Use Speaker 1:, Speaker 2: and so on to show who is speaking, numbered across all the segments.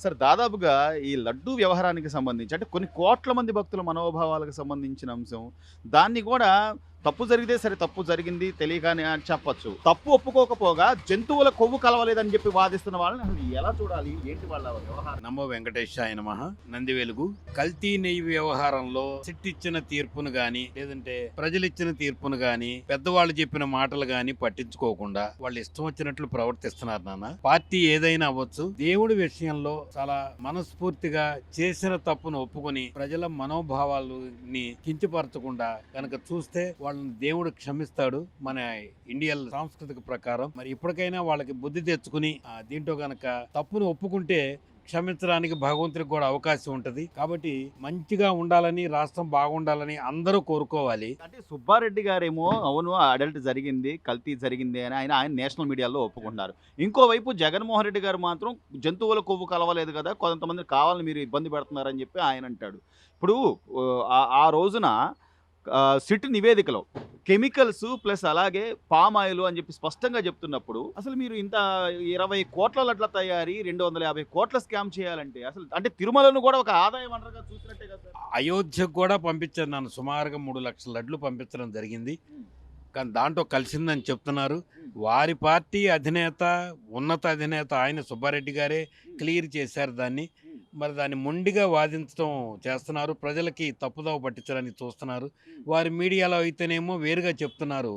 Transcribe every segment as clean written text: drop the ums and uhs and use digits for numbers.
Speaker 1: Sir దాదాపుగా ఈ లడ్డూ వ్యవహారానికి సంబంధించి అంటే కొన్ని కోట్ల మంది భక్తుల మనోభావాలకు సంబంధించిన అంశం. దాన్ని కూడా తప్పు జరిగితే సరే తప్పు జరిగింది తెలియక అని చెప్పొచ్చు. తప్పు ఒప్పుకోకపోగా జంతువుల కొవ్వు కలవలేదని చెప్పి వాదిస్తున్న వాళ్ళని అసలు ఎలా చూడాలి? ఏంటి వాళ్ళ వ్యవహారం?
Speaker 2: నమో వెంకటేశాయ నమః. నంది వెలుగు. కల్తీ నెయ్యి వ్యవహారంలో సిట్ ఇచ్చిన తీర్పును గాని లేదంటే ప్రజలిచ్చిన తీర్పును గాని పెద్దవాళ్ళు చెప్పిన మాటలు గాని పట్టించుకోకుండా వాళ్ళు ఇష్టం వచ్చినట్లు ప్రవర్తిస్తున్నారు నాన్న. పార్టీ ఏదైనా అవ్వచ్చు, దేవుడి విషయంలో చాలా మనస్ఫూర్తిగా చేసిన తప్పును ఒప్పుకొని ప్రజల మనోభావాలని కించపరచకుండా కనుక చూస్తే వాళ్ళని దేవుడు క్షమిస్తాడు. మన ఇండియన్ సాంస్కృతిక ప్రకారం మరి ఇప్పటికైనా వాళ్ళకి బుద్ధి తెచ్చుకుని దీంట్లో గనక తప్పును ఒప్పుకుంటే క్షమించడానికి భగవంతుడికి కూడా అవకాశం ఉంటది. కాబట్టి మంచిగా ఉండాలని, రాష్ట్రం బాగుండాలని అందరూ కోరుకోవాలి.
Speaker 1: అంటే సుబ్బారెడ్డి గారేమో అవును అడల్ట్ జరిగింది, కల్తీ జరిగింది అని ఆయన నేషనల్ మీడియాలో ఒప్పుకుంటున్నారు. ఇంకోవైపు జగన్మోహన్ రెడ్డి గారు మాత్రం జంతువుల కొవ్వు కలవలేదు కదా, కొంతమంది కావాలని మీరు ఇబ్బంది పెడుతున్నారని చెప్పి ఆయన అంటాడు. ఇప్పుడు ఆ రోజున సిట్ నివేదికలో కెమికల్స్ ప్లస్ అలాగే పామ్ ఆయిల్ అని చెప్పి స్పష్టంగా చెప్తున్నప్పుడు అసలు మీరు ఇంత 20 కోట్ల లడ్ల తయారీ 250 కోట్ల స్కామ్ చేయాలంటే అసలు అంటే తిరుమలను కూడా ఒక ఆదాయ వనరుగా చూసినట్టే కదా సార్.
Speaker 2: అయోధ్యకు కూడా పంపించాను నన్ను. సుమారుగా 3 లక్షల లడ్లు పంపించడం జరిగింది. కానీ దాంట్లో కలిసిందని చెప్తున్నారు. వారి పార్టీ అధినేత, ఉన్నత అధినేత ఆయన సుబ్బారెడ్డి గారే క్లియర్ చేశారు దాన్ని. మరి దాన్ని మొండిగా వాదించడం చేస్తున్నారు. ప్రజలకి తప్పుదోవ పట్టించడానికి చూస్తున్నారు. వారి మీడియాలో అయితేనేమో వేరుగా చెప్తున్నారు.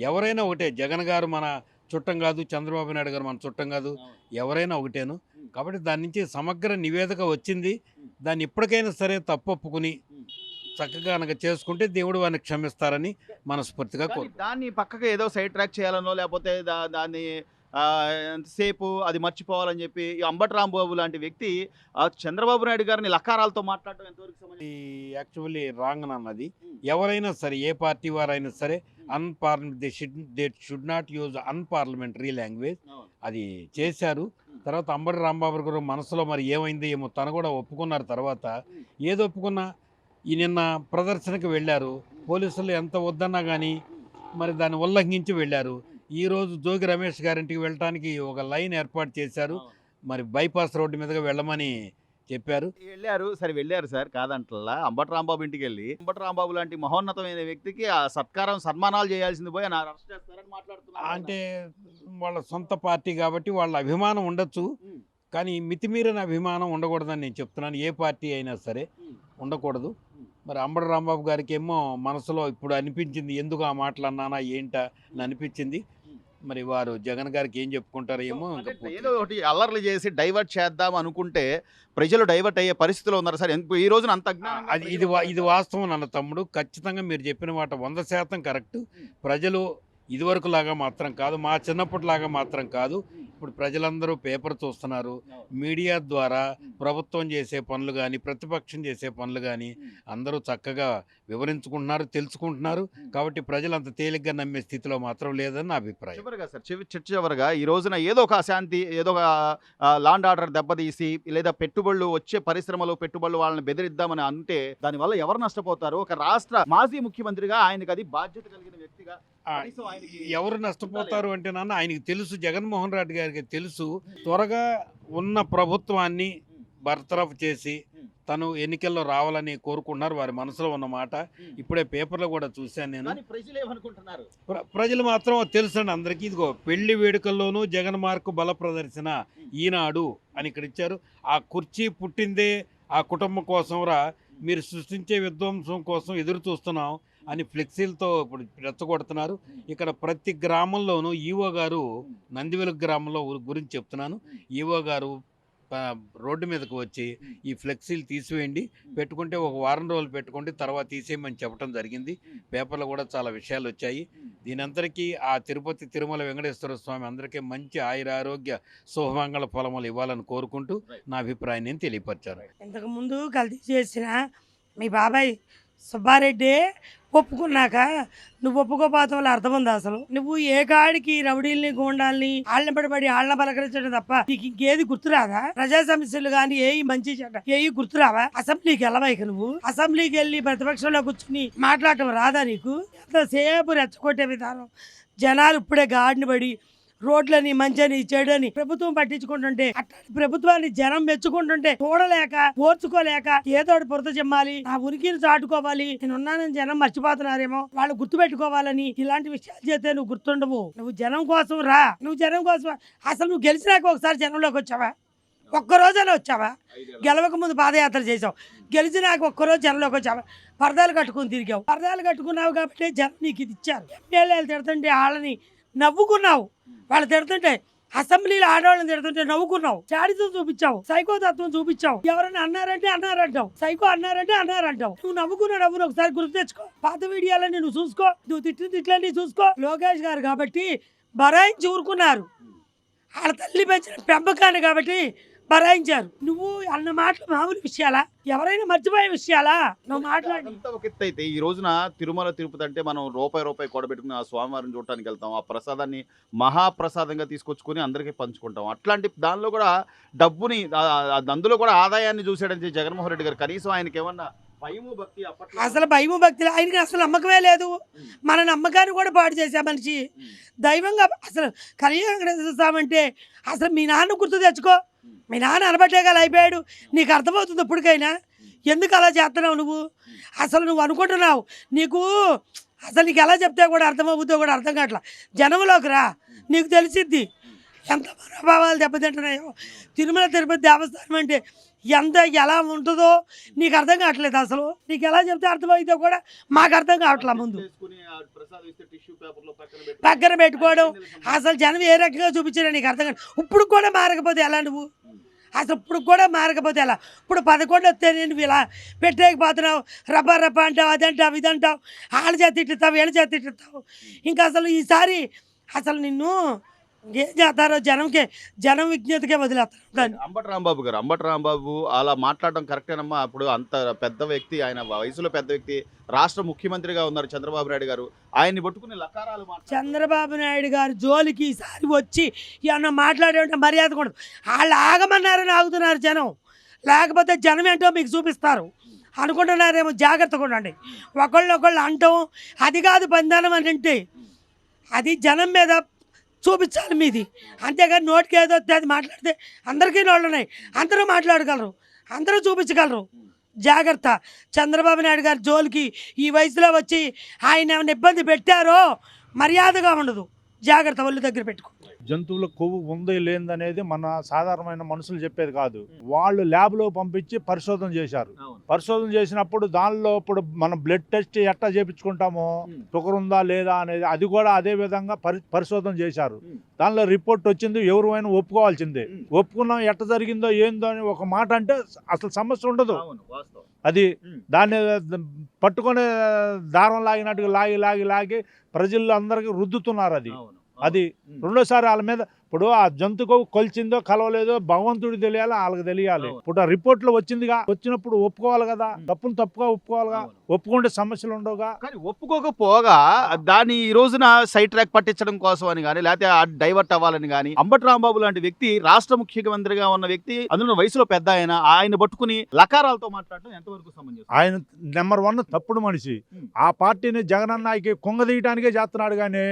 Speaker 2: ఎవరైనా ఒకటే, జగన్ గారు మన చుట్టం కాదు, చంద్రబాబు నాయుడు గారు మన చుట్టం కాదు, ఎవరైనా ఒకటేను. కాబట్టి దాని నుంచి సమగ్ర నివేదిక వచ్చింది. దాన్ని ఇప్పటికైనా సరే తప్పొప్పుకుని చక్కగా కనుక చేసుకుంటే దేవుడు వారిని క్షమిస్తారని మనస్ఫూర్తిగా
Speaker 1: దాన్ని పక్కగా ఏదో సైడ్ ట్రాక్ చేయాలనో లేకపోతే దాన్ని ఎంతసేపు అది మర్చిపోవాలని చెప్పి ఈ అంబటి రాంబాబు లాంటి వ్యక్తి చంద్రబాబు నాయుడు గారిని లకారాలతో మాట్లాడటం ఎంతవరకు సంబంధించి
Speaker 2: యాక్చువల్లీ రాంగ్ అన్నది. ఎవరైనా సరే, ఏ పార్టీ వారైనా సరే they should not use unparliamentary language. అది చేశారు. తర్వాత అంబటి రాంబాబు గారు మనసులో మరి ఏమైంది ఏమో తను కూడా ఒప్పుకున్నారు. తర్వాత ఏదో ఒప్పుకున్నా ఈ నిన్న ప్రదర్శనకు వెళ్ళారు. పోలీసులు ఎంత వద్దన్నా కానీ మరి దాన్ని ఉల్లంఘించి వెళ్ళారు. ఈరోజు జోగి రమేష్ గారింటికి వెళ్ళటానికి ఒక లైన్ ఏర్పాటు చేశారు. మరి బైపాస్ రోడ్డు మీదుగా వెళ్ళమని చెప్పారు.
Speaker 1: వెళ్ళారు సార్, కాదంటల్లా. అంబటి రాంబాబు ఇంటికి వెళ్ళి అంబటి రాంబాబు లాంటి మహోన్నతమైన వ్యక్తికి ఆ సన్మానాలు చేయాల్సింది పోయి అరెస్ట్ చేస్తారని మాట్లాడుతున్నారు.
Speaker 2: అంటే వాళ్ళ సొంత పార్టీ కాబట్టి వాళ్ళ అభిమానం ఉండొచ్చు, కానీ మితిమీరిన అభిమానం ఉండకూడదని నేను చెప్తున్నాను. ఏ పార్టీ అయినా సరే ఉండకూడదు. మరి అంబటి రాంబాబు గారికి ఏమో మనసులో ఇప్పుడు అనిపించింది, ఎందుకు ఆ మాటలు అన్నానా ఏంటా అని అనిపించింది. మరి వారు జగన్ గారికి ఏం చెప్పుకుంటారో ఏమో.
Speaker 1: ఏదో ఒకటి అల్లర్లు చేసి డైవర్ట్ చేద్దాం అనుకుంటే ప్రజలు డైవర్ట్ అయ్యే పరిస్థితిలో ఉన్నారు సార్. ఈ రోజున అంత
Speaker 2: అది ఇది వాస్తవం అన్న తమ్ముడు. ఖచ్చితంగా మీరు చెప్పిన మాట 100% కరెక్ట్. ప్రజలు ఇదివరకు లాగా మాత్రం కాదు, మా చిన్నప్పటిలాగా మాత్రం కాదు. ఇప్పుడు ప్రజలందరూ పేపర్ చూస్తున్నారు. మీడియా ద్వారా ప్రభుత్వం చేసే పనులు కానీ ప్రతిపక్షం చేసే పనులు కానీ అందరూ చక్కగా వివరించుకుంటున్నారు, తెలుసుకుంటున్నారు. కాబట్టి ప్రజలు అంత తేలిగ్గా నమ్మే స్థితిలో మాత్రం లేదని నా అభిప్రాయం.
Speaker 1: చివరిగా సార్, చివరిగా ఈ రోజున ఏదో ఒక అశాంతి, ఏదో ఒక లాండ్ ఆర్డర్ దెబ్బతీసి లేదా పెట్టుబడులు వచ్చే పరిశ్రమలు పెట్టుబడులు వాళ్ళని బెదిరిద్దామని అంటే దానివల్ల ఎవరు నష్టపోతారు? ఒక రాష్ట్ర మాజీ ముఖ్యమంత్రిగా ఆయనకు అది బాధ్యత కలిగిన వ్యక్తిగా
Speaker 2: ఎవరు నష్టపోతారు అంటే నాన్న ఆయనకి తెలుసు, జగన్మోహన్ రెడ్డి గారికి తెలుసు. త్వరగా ఉన్న ప్రభుత్వాన్ని బర్తరఫ్ చేసి తను ఎన్నికల్లో రావాలని కోరుకుంటున్నారు. వారి మనసులో ఉన్న మాట ఇప్పుడే పేపర్లో కూడా చూశాను నేను. ప్రజలు మాత్రం తెలుసండి అందరికీ. ఇదిగో పెళ్లి వేడుకల్లోనూ జగన్ మార్కు బల ప్రదర్శన ఈనాడు అని ఇక్కడ ఇచ్చారు. ఆ కుర్చీ పుట్టిందే ఆ కుటుంబం కోసంరా, మీరు సృష్టించే విధ్వంసం కోసం ఎదురు చూస్తున్నాం అని ఫ్లెక్సీలతో ఇప్పుడు రెచ్చగొడుతున్నారు. ఇక్కడ ప్రతి గ్రామంలోనూ ఈవో గారు, నందివెలుగు గ్రామంలో గురించి చెప్తున్నాను, ఈవో గారు రోడ్డు మీదకి వచ్చి ఈ ఫ్లెక్సీలు తీసివేయండి, పెట్టుకుంటే ఒక వారం రోజులు పెట్టుకోండి, తర్వాత తీసేయమని చెప్పడం జరిగింది. పేపర్లో కూడా చాలా విషయాలు వచ్చాయి. దీనందరికీ ఆ తిరుపతి తిరుమల వెంకటేశ్వర స్వామి అందరికీ మంచి ఆయురారోగ్య శుభమంగళ ఫలములు ఇవ్వాలని కోరుకుంటూ నా అభిప్రాయం నేను తెలియపరిచాను.
Speaker 3: ఇంతకుముందు కల్తీ చేసిన మీ బాబాయ్ సుబ్బారెడ్డి ఒప్పుకున్నాక నువ్వు ఒప్పుకోపోతాం వల్ల అర్థం ఉంది. అసలు నువ్వు ఏ కాడికి రౌడీల్ని గోండాల్ని వాళ్ళని పడిపడి వాళ్ళని పలకరించడం తప్ప నీకు ఇంకేది గుర్తురాదా? ప్రజా సమస్యలు కానీ ఏ మంచి చెడ్డ ఏ గుర్తురావా? అసెంబ్లీకి వెళ్ళవా? ఇక నువ్వు అసెంబ్లీకి వెళ్ళి ప్రతిపక్షంలో కూర్చుని మాట్లాడటం రాదా నీకు? ఎంతసేపు రెచ్చగొట్టే విధానం. జనాలు ఇప్పుడే గాడిని పడి రోడ్లని మంచని చెడని ప్రభుత్వం పట్టించుకుంటుంటే అట్లాంటి ప్రభుత్వాన్ని జనం మెచ్చుకుంటుంటే చూడలేక ఓర్చుకోలేక ఏదో బురద చెమ్మాలి, నా ఉనికిని చాటుకోవాలి, నేను ఉన్నానని జనం మర్చిపోతున్నారేమో, వాళ్ళు గుర్తు పెట్టుకోవాలని ఇలాంటి విషయాలు చేస్తే నువ్వు గుర్తుండవు. నువ్వు జనం కోసం రా, నువ్వు జనం కోసం అసలు నువ్వు గెలిచినాక ఒకసారి జనంలోకి వచ్చావా? ఒక్కరోజైనా వచ్చావా? గెలవక ముందు పాదయాత్ర చేసావు, గెలిచినాక ఒక్కరోజు జనంలోకి వచ్చావా? పరదాలు కట్టుకుని తిరిగావు, పరదాలు కట్టుకున్నావు కాబట్టి జనం నీకు ఇది ఇచ్చారు. ఎమ్మెల్యేలు తిడుతుంటే వాళ్ళని నవ్వుకున్నావు, వాళ్ళు తిడుతుంటే అసెంబ్లీలో ఆడవాళ్ళని తిడుతుంటే నవ్వుకున్నావు, చాడితో చూపించావు, సైకోతత్వం చూపించావు. ఎవరైనా అన్నారంటే అన్నారంటావు, సైకో అన్నారంటే అన్నారంటావు. నువ్వు నవ్వుకున్న నవ్వును ఒకసారి గుర్తు తెచ్చుకో, పాత వీడియోలన్నీ నువ్వు చూసుకో, నువ్వు తిట్టిన తిట్లన్నీ చూసుకో. లోకేష్ గారు కాబట్టి బరాయించి ఊరుకున్నారు, వాళ్ళ తల్లి పెంచిన పెంపకాన్ని కాబట్టి బరాయించారు. నువ్వు అన్న మాటలు మామూలు విషయాలా? ఎవరైనా మర్చిపోయే విషయాలా? నువ్వు మాట్లాడి
Speaker 1: అంతా ఒక ఎత్తు అయితే ఈ రోజున తిరుమల తిరుపతి అంటే మనం రూపాయి కూడబెట్టుకుని ఆ స్వామివారిని చూడటానికి వెళ్తాం, ఆ ప్రసాదాన్ని మహాప్రసాదంగా తీసుకొచ్చుకొని అందరికీ పంచుకుంటాం. అట్లాంటి దానిలో కూడా డబ్బుని అందులో కూడా ఆదాయాన్ని చూసాడని జగన్మోహన్ రెడ్డి గారు. కనీసం ఆయనకి ఏమన్నా భయము భక్తి అప్పట్లో
Speaker 3: అసలు భయము భక్తి ఆయనకి అసలు నమ్మకమే లేదు. మన నమ్మకాన్ని కూడా పాడు చేసే మనిషి దైవంగా అసలు కలియుగంటే అసలు మీ నాన్న గుర్తు తెచ్చుకో. మీ నాన్న అనబట్టేగాలు అయిపోయాడు, నీకు అర్థమవుతుంది ఇప్పటికైనా ఎందుకు అలా చేస్తున్నావు నువ్వు? అసలు నువ్వు అనుకుంటున్నావు నీకు అసలు నీకు ఎలా చెప్తే కూడా అర్థమవుతుందో కూడా అర్థం కావట్లా. జనంలోకి రా, నీకు తెలిసిద్ది ఎంత మనోభావాలు దెబ్బతింటున్నాయో. తిరుమల తిరుపతి దేవస్థానం అంటే ఎలా ఉంటుందో నీకు అర్థం కావట్లేదు. అసలు నీకు ఎలా చెప్తే అర్థమైతే కూడా మాకు అర్థం కావట్లేదు. ముందు పక్కన పెట్టుకోవడం అసలు జనం ఏ రకంగా చూపించారో నీకు అర్థం కాదు. ఇప్పుడు కూడా మారకపోతే ఎలా? నువ్వు అసలు ఇప్పుడు కూడా మారకపోతే ఎలా? ఇప్పుడు 11 వస్తే నేను ఇలా పెట్టేయకపోతున్నావు, రబ్బ అంటావు, అదంటావు ఇదంటావు, వాళ్ళ చేతి తిట్టుతావు, వీళ్ళ చేతి తిట్టుతావు. ఇంకా అసలు ఈసారి అసలు నిన్ను ఏం చేస్తారో జనం విజ్ఞతకే వదిలేస్తారు.
Speaker 1: అంబటి రాంబాబు అలా మాట్లాడడం కరెక్టేనమ్మా? అప్పుడు అంత పెద్ద వ్యక్తి, ఆయన వయసులో పెద్ద వ్యక్తి, రాష్ట్ర ముఖ్యమంత్రిగా ఉన్నారు చంద్రబాబు నాయుడు గారు, ఆయన్ని పట్టుకుని లకారాలు
Speaker 3: చంద్రబాబు నాయుడు గారు జోలికి ఈసారి వచ్చి ఏమన్నా మాట్లాడే మర్యాద కూడా వాళ్ళు ఆగమన్నారని ఆగుతున్నారు జనం, లేకపోతే జనం ఏంటో మీకు చూపిస్తారు అనుకుంటున్నారేమో. జాగ్రత్తగా ఉండండి. ఒకళ్ళు అంటాం అది కాదు బంధానం అని అంటే అది జనం మీద చూపించాలి మీది, అంతేగాని నోటికి ఏదో అది మాట్లాడితే అందరికీ నోళ్ళు ఉన్నాయి, అందరూ మాట్లాడగలరు, అందరూ చూపించగలరు. జాగ్రత్త. చంద్రబాబు నాయుడు గారి జోలికి ఈ వయసులో వచ్చి ఆయన ఏమైనా ఇబ్బంది పెట్టారో మర్యాదగా ఉండదు. జాగ్రత్త, ఒళ్ళు దగ్గర పెట్టుకో.
Speaker 4: జంతువుల కొవ్వు ఉంది లేదనేది మన సాధారణమైన మనుషులు చెప్పేది కాదు. వాళ్ళు ల్యాబ్లో పంపించి పరిశోధన చేశారు. పరిశోధన చేసినప్పుడు దానిలో ఇప్పుడు మనం బ్లడ్ టెస్ట్ ఎట్లా చేయించుకుంటామో షుగర్ ఉందా లేదా అనేది అది కూడా అదే విధంగా పరిశోధన చేశారు. దానిలో రిపోర్ట్ వచ్చింది, ఎవరైనా ఒప్పుకోవాల్సిందే. ఒప్పుకున్నాం ఎట్లా జరిగిందో ఏందో అని ఒక మాట అంటే అసలు సమస్య ఉండదు. అది దాన్ని పట్టుకొని దారం లాగినట్టుగా లాగి ప్రజల్లో అందరికీ రుద్దుతున్నారు. అది రెండోసారి వాళ్ళ మీద ఇప్పుడు ఆ జంతువు కొలిచిందో కలవలేదో భగవంతుడికి తెలియాలి, వాళ్ళకి తెలియాలి. ఇప్పుడు ఆ రిపోర్ట్లో వచ్చిందిగా, వచ్చినప్పుడు ఒప్పుకోవాలి కదా, తప్పును తప్పుగా ఒప్పుకోవాలిగా, ఒప్పుకుంటే సమస్యలు ఉండవుగా.
Speaker 1: కానీ ఒప్పుకోకపోగా దాన్ని ఈ రోజున సైడ్ ట్రాక్ పట్టించడం కోసం అని కానీ, లేకపోతే డైవర్ట్ అవ్వాలని కానీ, అంబటి రాంబాబు లాంటి వ్యక్తి, రాష్ట్ర ముఖ్యమంత్రిగా ఉన్న వ్యక్తి, అందులో వయసులో పెద్ద ఆయన పట్టుకుని లకారాలతో మాట్లాడటం ఎంతవరకు సంబంధించి?
Speaker 4: ఆయన నెంబర్ 1 తప్పుడు మనిషి. ఆ పార్టీని జగనన్నకి కొంగదీయటానికే చేస్తున్నాడు కానీ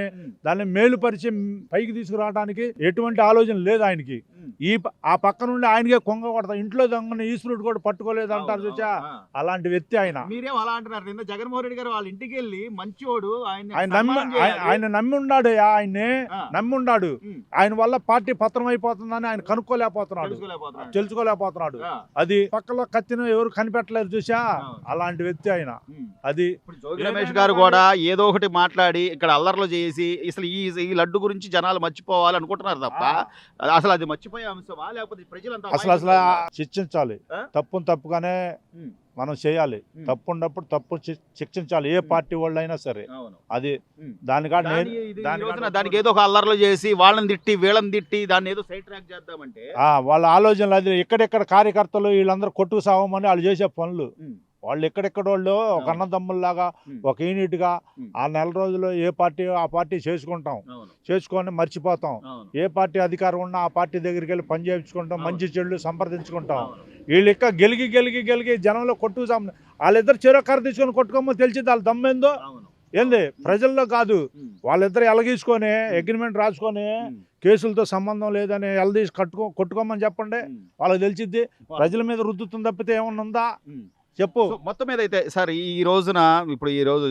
Speaker 4: దాన్ని మేలుపరిచి పైకి తీసుకురావడానికి ఎటువంటి ఆలోచన లేదు ఆయనకి. ఆ పక్క నుండి ఆయనకే కొంగ కొడతా, ఇంట్లో దొంగని ఈశ్వరుడు కూడా పట్టుకోలేదు అంటారు చూసా, అలాంటి వ్యక్తి ఆయన.
Speaker 1: మీరేం అలా అంటున్నారు? నిన్న జగన్మోహన్ రెడ్డి గారు వాళ్ళ ఇంటికి వెళ్ళి మంచివాడు,
Speaker 4: ఆయన నమ్మి ఉన్నాడు, ఆయన్ని నమ్మి ఉన్నాడు. ఆయన వల్ల పార్టీ పత్రం అయిపోతుందని ఆయన కనుక్కోలేకపోతున్నాడు, తెలుసుకోలేకపోతున్నాడు. అది పక్కలో కత్తిని ఎవరు కనిపెట్టలేరు చూసా, అలాంటి వ్యక్తి ఆయన. అది
Speaker 1: జోగి రమేష్ గారు కూడా ఏదో ఒకటి మాట్లాడి ఇక్కడ అల్లర్లు చేసి అసలు ఈ లడ్డు గురించి జనాలు మర్చిపోవాలి అనుకుంటున్నారు తప్ప అసలు అది మర్చిపోయే అంశమా, లేకపోతే ప్రజలంతా
Speaker 4: అసలు శిక్షించాలి. తప్పును తప్పుగానే మనం చేయాలి. తప్పు ఉన్నప్పుడు తప్పు శిక్షించాలి, ఏ పార్టీ వాళ్ళు అయినా సరే. అది
Speaker 1: దానికి ఏదో ఒక అల్లర్లు చేసి వాళ్ళని తిట్టి వీళ్ళని తిట్టి దాన్ని ఏదో సైడ్ ట్రాక్ చేద్దామంటే
Speaker 4: వాళ్ళ ఆలోచనలు అది. ఎక్కడెక్కడ కార్యకర్తలు వీళ్ళందరూ కొట్టుకు సావమని వాళ్ళు చేసే పనులు. వాళ్ళు ఎక్కడెక్కడ వాళ్ళు ఒక అన్నదమ్ముల్లాగా ఒక యూనిట్గా ఆ నెల రోజులు ఏ పార్టీ ఆ పార్టీ చేసుకొని మర్చిపోతాం. ఏ పార్టీ అధికారం ఉన్నా ఆ పార్టీ దగ్గరికి వెళ్ళి పని చేయించుకుంటాం, మంచి చెడులు సంప్రదించుకుంటాం. వీళ్ళు ఇంకా గెలిగి జనంలో కొట్టుకు వాళ్ళిద్దరు చెరో కర్ర తీసుకొని కొట్టుకోమో తెలిసింది వాళ్ళ దమ్మేందో ఏంది. ప్రజల్లో కాదు, వాళ్ళిద్దరు ఎలగీసుకొని అగ్రిమెంట్ రాసుకొని కేసులతో సంబంధం లేదని ఎలదీసి కొట్టుకోమని చెప్పండి, వాళ్ళకి తెలిసిద్ది. ప్రజల మీద రుద్దుతుంది తప్పితే ఏమన్నా ఉందా చెప్పు.
Speaker 1: సో మొత్తం మీద అయితే సార్ ఈ రోజున ఇప్పుడు ఈ రోజు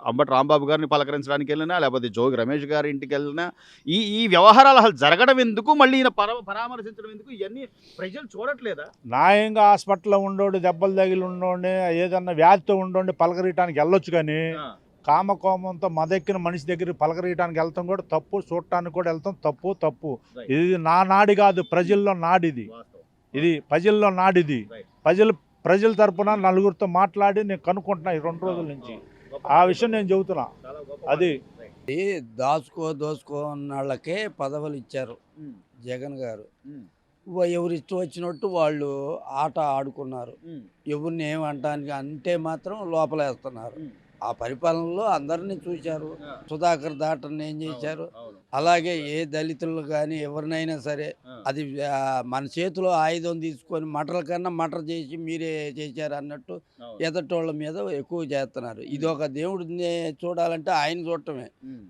Speaker 1: అంబటి రాంబాబు గారిని పలకరించడానికి వెళ్ళినా లేకపోతే జోగి రమేష్ గారి ఇంటికి వెళ్ళినా ఈ వ్యవహారాలు అసలు జరగడం ఎందుకు, మళ్ళీ ఈయన పరామర్శించడం ఎందుకు, ఇవన్నీ ప్రజలు చూడట్లేదా?
Speaker 4: న్యాయంగా హాస్పిటల్లో ఉండోడు, దెబ్బలు తగిలి ఉండోండి, ఏదన్నా వ్యాధితో ఉండోండి పలకరీయటానికి వెళ్ళొచ్చు, కానీ కామకోమంతో మదెక్కిన మనిషి దగ్గరికి పలకరీయటానికి వెళ్తాం కూడా తప్పు, చూడటానికి కూడా వెళ్తాం తప్పు. ఇది నా నాడి కాదు, ప్రజల్లో నాడిది, ఇది ప్రజల్లో నాడిది. ప్రజల తరపున నలుగురితో మాట్లాడి నేను కనుక్కుంటున్నా ఈ 2 రోజుల నుంచి. ఆ విషయం నేను చెబుతున్నా. అది
Speaker 5: దోసుకో అన్న వాళ్ళకే పదవులు ఇచ్చారు జగన్ గారు. ఎవరు ఇష్టం వచ్చినట్టు వాళ్ళు ఆట ఆడుకున్నారు. ఎవరిని ఏమంటానికి అంటే మాత్రం లోపలేస్తున్నారు. ఆ పరిపాలనలో అందరినీ చూశారు. సుధాకర్ దాటని ఏం చేశారు, అలాగే ఏ దళితులు కానీ ఎవరినైనా సరే అది మన చేతిలో ఆయుధం తీసుకొని మటర్ల కన్నా మటర్ చేసి మీరే చేశారు అన్నట్టు ఎదటోళ్ళ మీద ఎక్కువ చేస్తున్నారు. ఇది ఒక దేవుడిని చూడాలంటే ఆయన చూడటమే,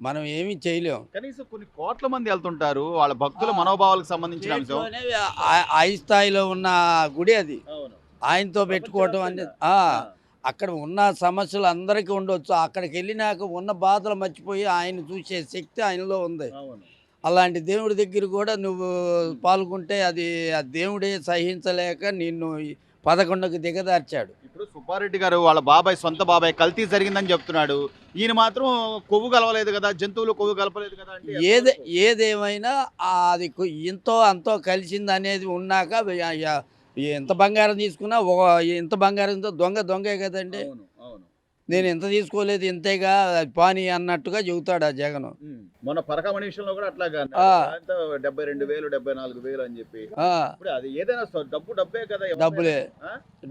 Speaker 5: మనం ఏమీ చేయలేము.
Speaker 1: కనీసం కొన్ని కోట్ల మంది వెళ్తుంటారు, వాళ్ళ భక్తుల మనోభావాలకు సంబంధించిన అంశం.
Speaker 5: హై స్థాయిలో ఉన్న గుడి అది, ఆయనతో పెట్టుకోవటం అనేది అక్కడ ఉన్న సమస్యలు అందరికీ ఉండొచ్చు. అక్కడికి వెళ్ళినాక ఉన్న బాధలు మర్చిపోయి ఆయన చూసే శక్తి ఆయనలో ఉంది. అలాంటి దేవుడి దగ్గర కూడా నువ్వు పాల్గొంటే అది ఆ దేవుడే సహించలేక నిన్ను 11కు దిగదార్చాడు.
Speaker 1: ఇప్పుడు సుబ్బారెడ్డి గారు వాళ్ళ సొంత బాబాయ్ కల్తీ జరిగిందని చెప్తున్నాడు. ఈయన మాత్రం కొవ్వు కలవలేదు కదా, జంతువులు కొవ్వు కలపలేదు కదా అంటే
Speaker 5: ఏదేమైనా అది ఇంతో అంతో కలిసింది అనేది ఉన్నాక ఎంత బంగారం తీసుకున్నా ఎంత బంగారంతో దొంగే కదండి. నేను ఎంత తీసుకోలేదు ఇంతేగా పానీ అన్నట్టుగా చెబుతాడు ఆ జగన్.
Speaker 1: మొన్న పరకమణి విషయంలో కూడా అట్లాగా 72,000 74,000 అని చెప్పి. అది ఏదైనా డబ్బే కదా,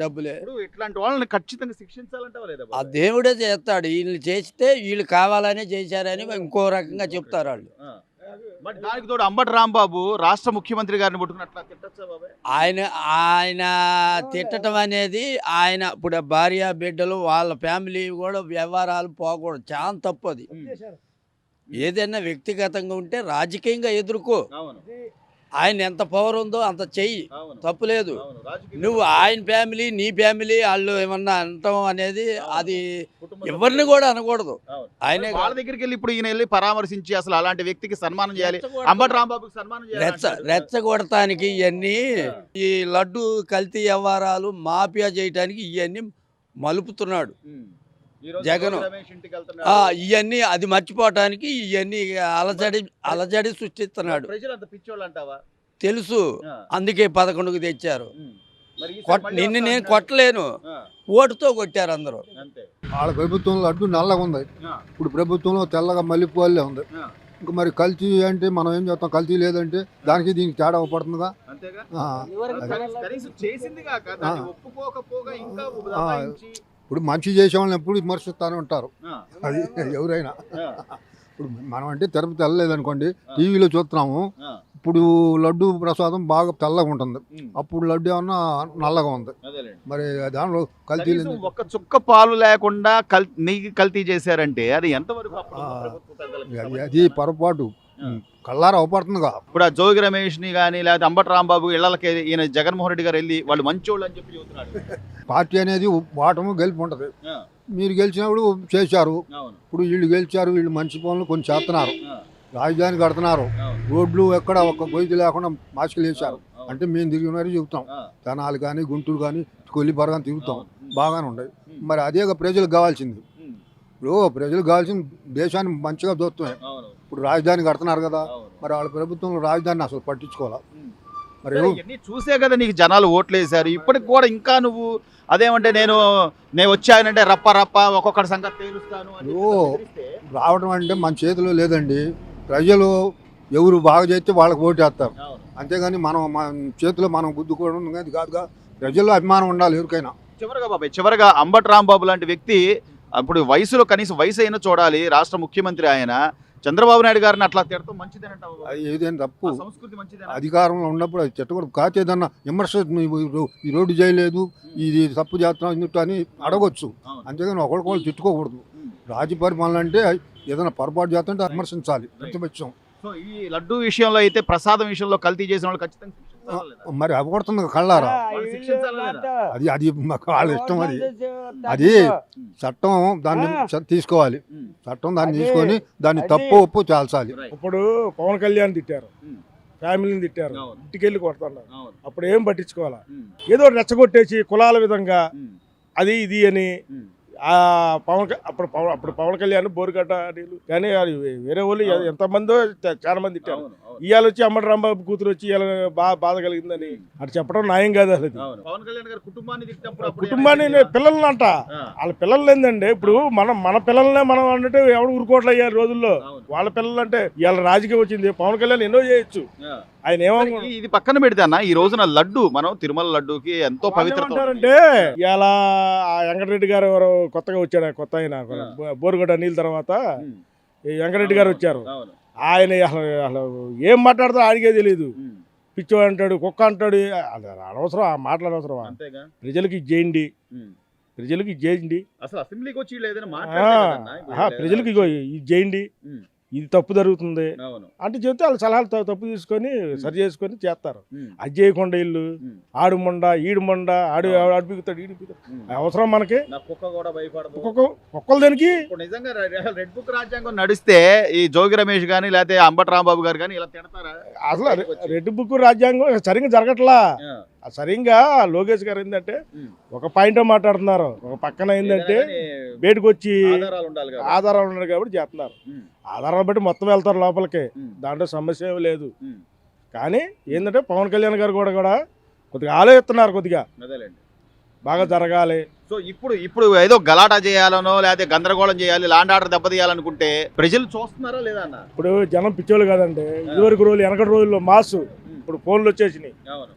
Speaker 5: డబ్బులే.
Speaker 1: ఇప్పుడు ఇట్లాంటి వాళ్ళని ఖచ్చితంగా శిక్షించాలంటావా లేదా?
Speaker 5: ఆ దేవుడే చేస్తాడు. వీళ్ళు చేస్తే వీళ్ళు కావాలనే చేశారని ఇంకో రకంగా చెప్తారు వాళ్ళు.
Speaker 1: మరి దానికి తోడు అంబటి రాంబాబు రాష్ట్ర ముఖ్యమంత్రి గారిని పట్టుకున్నట్లా తిట్టచ్చా బాబాయ్?
Speaker 5: ఆయన తిట్టడం అనేది ఆయన ఇప్పుడు భార్య బిడ్డలు వాళ్ళ ఫ్యామిలీ కూడా వ్యవహారాలు పోకూడదు, చాలా తప్పు అది. ఏదైనా వ్యక్తిగతంగా ఉంటే రాజకీయంగా ఎదుర్కో. ఆయన ఎంత పవర్ ఉందో అంత చెయ్యి, తప్పులేదు. నువ్వు ఆయన ఫ్యామిలీ నీ ఫ్యామిలీ వాళ్ళు ఏమన్నా అంటాం అనేది అది ఎవరిని కూడా అనకూడదు. ఆయన
Speaker 1: వాళ్ళ దగ్గరికి వెళ్ళి ఇప్పుడు ఈయన వెళ్ళి పరామర్శించి అసలు అలాంటి వ్యక్తికి సన్మానం చేయాలి, అంబటి రాంబాబుకి సన్మానం చేయాలి.
Speaker 5: రెచ్చగొడటానికి ఇవన్నీ ఈ లడ్డు కల్తీ వ్యవహారాలు మాఫియా చేయటానికి ఇవన్నీ మలుపుతున్నాడు జగన్. ఇవన్నీ అది మర్చిపోవటానికి ఇవన్నీ అలజడి సృష్టిస్తున్నాడు. తెలుసు, అందుకే 11కు తెచ్చారు. నిన్ను నేను కొట్టలేను, ఓటుతో కొట్టారు అందరూ.
Speaker 6: వాళ్ళ ప్రభుత్వంలో అడ్డు నల్లగా ఉంది, ఇప్పుడు ప్రభుత్వంలో తెల్లగా మల్లెపూలే ఉంది. ఇంకా మరి కల్తీ అంటే మనం ఏం చేస్తాం, కల్తీ లేదంటే దానికి దీనికి తేడా పడుతుందిగా. ఇప్పుడు మంచి చేసే వాళ్ళని ఎప్పుడు విమర్శిస్తానే ఉంటారు, అది ఎవరైనా. ఇప్పుడు మనం అంటే తిరుపతి వెళ్ళలేదు అనుకోండి, టీవీలో చూస్తున్నాము. ఇప్పుడు లడ్డు ప్రసాదం బాగా తెల్లగా ఉంటుంది, అప్పుడు లడ్డు ఏమన్నా నల్లగా ఉంది. మరి దానిలో కల్తీ
Speaker 1: ఒక్క చుక్క పాలు లేకుండా నెయ్యి కల్తీ చేశారంటే అది ఎంతవరకు?
Speaker 6: అది పొరపాటు, కళ్ళారా అవపడుతుందిగా.
Speaker 1: ఇప్పుడు ఆ జోగి రమేష్ ని కానీ లేకపోతే అంబటి రాంబాబు ఇళ్లకి ఈయన జగన్మోహన్ రెడ్డి గారు వెళ్ళి వాళ్ళు మంచోళ్ళు అని చెప్పి చెబుతున్నాడు.
Speaker 6: పార్టీ అనేది ఓటము గెలుపు ఉంటుంది. మీరు గెలిచినప్పుడు చేశారు, ఇప్పుడు వీళ్ళు గెలిచారు, వీళ్ళు మంచి పనులు కొన్ని చేస్తున్నారు, రాజధాని కడుతున్నారు, రోడ్లు ఎక్కడ ఒక్క గొయ్యి లేకుండా మాస్కులు వేశారు. అంటే మేము తిరిగి మరీ చెబుతాం, తెనాలి కానీ గుంటూరు కానీ కొల్లిపర కానీ తిరుగుతాం, బాగానే ఉన్నాయి. మరి అదేగా ప్రజలకు కావాల్సింది. ఇప్పుడు ప్రజలకు కావాల్సింది దేశాన్ని మంచిగా దోస్తున్నాయి. ఇప్పుడు రాజధాని కడుతున్నారు కదా, మరి వాళ్ళ ప్రభుత్వంలో రాజధానిని అసలు పట్టించుకోవాలి. మరి
Speaker 1: చూసే కదా నీకు జనాలు ఓట్లు వేశారు. ఇప్పటికి కూడా ఇంకా నువ్వు అదేమంటే నేను వచ్చానంటే రప్ప ఒక్కొక్కటి సంగతి తేలుస్తాను
Speaker 6: రావడం అంటే మన చేతిలో లేదండి. ప్రజలు ఎవరు బాగా చేస్తే వాళ్ళకి ఓటేస్తారు, అంతేగాని మనం మన చేతిలో మనం గుద్దుకోవడం అది కాదుగా. ప్రజల్లో అభిమానం ఉండాలి ఎవరికైనా.
Speaker 1: చివరగా అంబటి రాంబాబు లాంటి వ్యక్తి అప్పుడు వయసులో కనీసం వయసు అయినా చూడాలి, రాష్ట్ర ముఖ్యమంత్రి ఆయన. చంద్రబాబు నాయుడు గారిని అట్లా తిడతాం మంచిదేనంటావు?
Speaker 6: ఏదైనా తప్పు,
Speaker 1: సంస్కృతి మంచిది.
Speaker 6: అధికారంలో ఉన్నప్పుడు అది తిట్టకూడదు. కాచేదన్నా విమర్శ ఈ రోడ్డు చేయలేదు, ఇది తప్పు చేస్తున్నాం ఇన్నట్టు అని అడగొచ్చు, అంతేగాని ఒకరికొకరు తిట్టుకోకూడదు. రాజీ పరిపాలన అంటే ఏదైనా పొరపాటు చేస్తుంటే విమర్శించాలి, ప్రతిపక్షం.
Speaker 1: సో ఈ లడ్డు విషయంలో అయితే ప్రసాదం విషయంలో కల్తీ చేసిన వాళ్ళు ఖచ్చితంగా శిక్షించాలా లేదా?
Speaker 6: మరి అవ్వడుతుంది కళ్ళారా
Speaker 1: వాళ్ళు శిక్షించాలా లేదా?
Speaker 6: అది మాకు వాళ్ళ ఇష్టం అది చట్టం దాన్ని తీసుకోవాలి.
Speaker 1: ఉమ్.
Speaker 6: చట్టం దాన్ని తీసుకొని దాన్ని తప్పు ఒప్పు చాల్చాలి.
Speaker 1: Right.
Speaker 7: ఇప్పుడు పవన్ కళ్యాణ్ తిట్టారు,
Speaker 1: ఉమ్.
Speaker 7: ఫ్యామిలీని తిట్టారు,
Speaker 1: అవును.
Speaker 7: ఇంటికి వెళ్ళి కొడుతున్నారు.
Speaker 1: అవును.
Speaker 7: అప్పుడు ఏం పట్టించుకోవాలా?
Speaker 1: ఉమ్.
Speaker 7: ఏదో రెచ్చగొట్టేసి కులాల విధంగా
Speaker 1: ఉమ్.
Speaker 7: అది ఇది అని
Speaker 1: ఉమ్.
Speaker 7: ఆ అప్పుడు పవన్ కళ్యాణ్ బోరుగడ్డ నీళ్ళు కానీ అది వేరే వాళ్ళు
Speaker 1: అవును.
Speaker 7: ఎంతమందో చాలా మంది తిట్టారు.
Speaker 1: అవును. అవును.
Speaker 7: ఇవాళ వచ్చి అమ్మటి రాంబాబు కూతురు వచ్చి ఇవాళ బాధ కలిగిందని అటు చెప్పడం న్యాయం కాదు అసలు. ఇది
Speaker 1: అవును. పవన్ కళ్యాణ్ గారు కుటుంబాన్ని తిట్టినప్పుడు అప్పుడు
Speaker 7: కుటుంబాన్ని
Speaker 1: ఏమైంది?
Speaker 7: పిల్లల్ని అంట
Speaker 1: ఆ.
Speaker 7: వాళ్ళ పిల్లలు ఏందండి ఇప్పుడు మన పిల్లల్నే మనం అంటే ఎవడు ఊరుకోవట్లే అయ్యారు రోజుల్లో.
Speaker 1: అవును.
Speaker 7: వాళ్ళ పిల్లలు అంటే ఇవాళ రాజకీయం వచ్చింది, పవన్ కళ్యాణ్ ఎన్నో చేయొచ్చు.
Speaker 1: ఆ.
Speaker 7: ఆయన ఏమో
Speaker 1: ఇది పక్కన పెడితే అన్న ఈ రోజున లడ్డు మనం తిరుమల లడ్డూకి ఎంతో పవిత్రత ఉంది.
Speaker 7: అంటారంటే ఇలా వెంకటరెడ్డి గారు ఎవరు కొత్తగా వచ్చాడు, కొత్త ఆయన బోరుగడ్డ నీళ్ళ తర్వాత
Speaker 1: ఉమ్.
Speaker 7: ఈ వెంకటరెడ్డి గారు వచ్చారు.
Speaker 1: అవును.
Speaker 7: ఆయన అసలు ఏం మాట్లాడతారో ఆయనకే తెలియదు.
Speaker 1: ఉమ్.
Speaker 7: పిచ్చో అంటాడు, కుక్క అంటాడు. అది అనవసరం, ఆ మాటలు అనవసరం.
Speaker 1: అంతేగా.
Speaker 7: ప్రజలకి ఇచ్చేయండి,
Speaker 1: ఉమ్.
Speaker 7: ప్రజలకి ఇచ్చేయండి.
Speaker 1: అసలు అసెంబ్లీకి వచ్చి వీళ్ళు ఏదైనా
Speaker 7: ఆ,
Speaker 1: మాట్లాడితే కదన్నా ఇప్పుడు
Speaker 7: ఆహా,
Speaker 1: వీళ్ళు
Speaker 7: ప్రజలకి
Speaker 1: ఏదైనా
Speaker 7: ఇగో ఇది చేయండి,
Speaker 1: ఉమ్.
Speaker 7: ఇది తప్పు జరుగుతుంది
Speaker 1: అవును.
Speaker 7: అంటే చెప్తే వాళ్ళ సలహాలు తప్పు తీసుకొని సరి చేసుకొని చేస్తారు.
Speaker 1: ఉమ్.
Speaker 7: అది చేయకుండా ఇల్లు
Speaker 1: ఉమ్.
Speaker 7: ఆడు మొండ ఈడు మొండ ఆడు బిగుతాడు ఈడు బిగుతాడు.
Speaker 1: ఉమ్.
Speaker 7: అవసరం మనకి
Speaker 1: నా కుక్క కూడా భయపడదు.
Speaker 7: ఒక్కరు దానికి
Speaker 1: ఇప్పుడు నిజంగా రెడ్ బుక్ రాజ్యాంగం నడిస్తే ఈ జోగి రమేష్ గానీ లేకపోతే అంబటి రాంబాబు గారు కానీ ఇలా తిడతారా?
Speaker 7: అసలు రెడ్ బుక్ రాజ్యాంగం సరిగ్గా జరగట్లా.
Speaker 1: ఆ.
Speaker 7: సరిగ్గా లోకేష్ గారు ఏంటంటే
Speaker 1: ఉమ్.
Speaker 7: ఒక పాయింట్ మాట్లాడుతున్నారు, ఒక పక్కన ఏంటంటే
Speaker 1: ఏదైనా కానీ
Speaker 7: బయటకు వచ్చి
Speaker 1: ఆధారాలు ఉండాలి కదా.
Speaker 7: ఆధారాలు ఉన్నారు కాబట్టి చేస్తున్నారు.
Speaker 1: ఉమ్.
Speaker 7: ఆధారాలు బట్టి మొత్తం వెళ్తారు లోపలికి,
Speaker 1: ఉమ్.
Speaker 7: దాంట్లో సమస్య ఏమీ లేదు.
Speaker 1: ఉమ్.
Speaker 7: కానీ ఏంటంటే పవన్ కళ్యాణ్ గారు కూడా కొద్దిగా ఆలోచిస్తున్నారు, కొద్దిగా
Speaker 1: అదేలేండి.
Speaker 7: బాగా జరగాలి.
Speaker 1: సో ఇప్పుడు ఏదో గలాటా చేయాలనో లేకపోతే గందరగోళం చేయాలి, లాండ్ ఆర్డర్ దెబ్బతీయాలనుకుంటే ప్రజలు చూస్తున్నారా లేదా అన్న?
Speaker 7: ఇప్పుడు జనం పిచ్చోళ్ళు కాదండి. ఇదివరకు రోజులు వెనకటి రోజుల్లో మాసు, ఇప్పుడు ఫోన్లు వచ్చేసినాయి.
Speaker 1: అవును.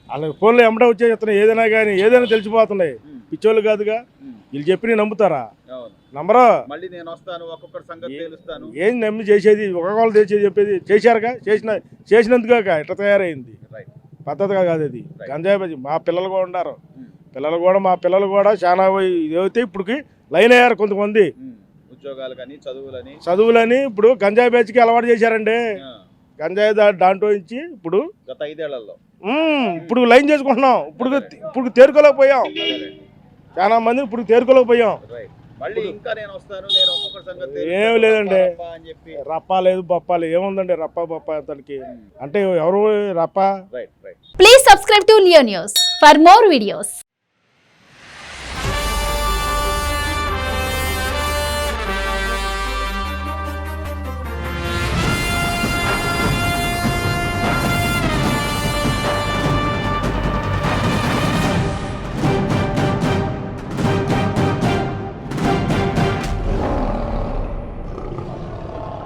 Speaker 7: వాళ్ళకి ఫోన్లు ఎమ్మడే వచ్చేస్తున్నాయి. ఏదైనా కానీ ఏదైనా తెలిసిపోతున్నాయి.
Speaker 1: ఉమ్.
Speaker 7: పిచ్చోళ్ళు కాదుగా,
Speaker 1: ఉమ్.
Speaker 7: వీళ్ళు చెప్పి నమ్ముతారా?
Speaker 1: అవును.
Speaker 7: నమ్మరు.
Speaker 1: మళ్ళీ నేను వస్తాను ఒక్కొక్కటి సంగతి తెలుస్తాను.
Speaker 7: ఏం నమ్మి చేసేది? ఒకళ్ళు తెచ్చేది చెప్పేది చేశారుగా, చేసినందుగాక ఇట్లా తయారైంది.
Speaker 1: రైట్.
Speaker 7: పద్ధతిగా కాదు అది.
Speaker 1: Right.
Speaker 7: గంజాయి బజ్జి మా పిల్లలు కూడా ఉన్నారు.
Speaker 1: ఉమ్.
Speaker 7: మా పిల్లలు కూడా చాలా ఇదైతే ఇప్పటికి లైన్ అయ్యారు. కొంతమంది
Speaker 1: ఉమ్. ఉద్యోగాలు కానీ చదువులని.
Speaker 7: చదువులని ఇప్పుడు గంజాయి బ్యాచ్కి అలవాటు చేశారండి.
Speaker 1: ఆ.
Speaker 7: గంజాయి దాంట్లో నుంచి ఇప్పుడు
Speaker 1: గత 5 ఏళ్లలో.
Speaker 7: ఇప్పుడు లైన్ చేసుకుంటున్నాం. ఇప్పుడు తేరుకోలేకపోయాం.
Speaker 1: అదేలేండి.
Speaker 7: చాలా మంది ఇప్పుడు తేరుకోలేకపోయాం.
Speaker 1: రైట్. మళ్ళీ ఇంకా నేను వస్తాను, నేను ఒక్కొక్కటి సంగతి
Speaker 7: ఏం
Speaker 1: తెలుస్తాను,
Speaker 7: లేదండి.
Speaker 1: రప్ప అని చెప్పి.
Speaker 7: రప్పా లేదు బప్పాలు ఏముందండి, రప్పా బప్పా అతనికి అంటే ఎవరు రప్పా.
Speaker 1: Right. Right.
Speaker 8: Please subscribe to Leo News for more videos.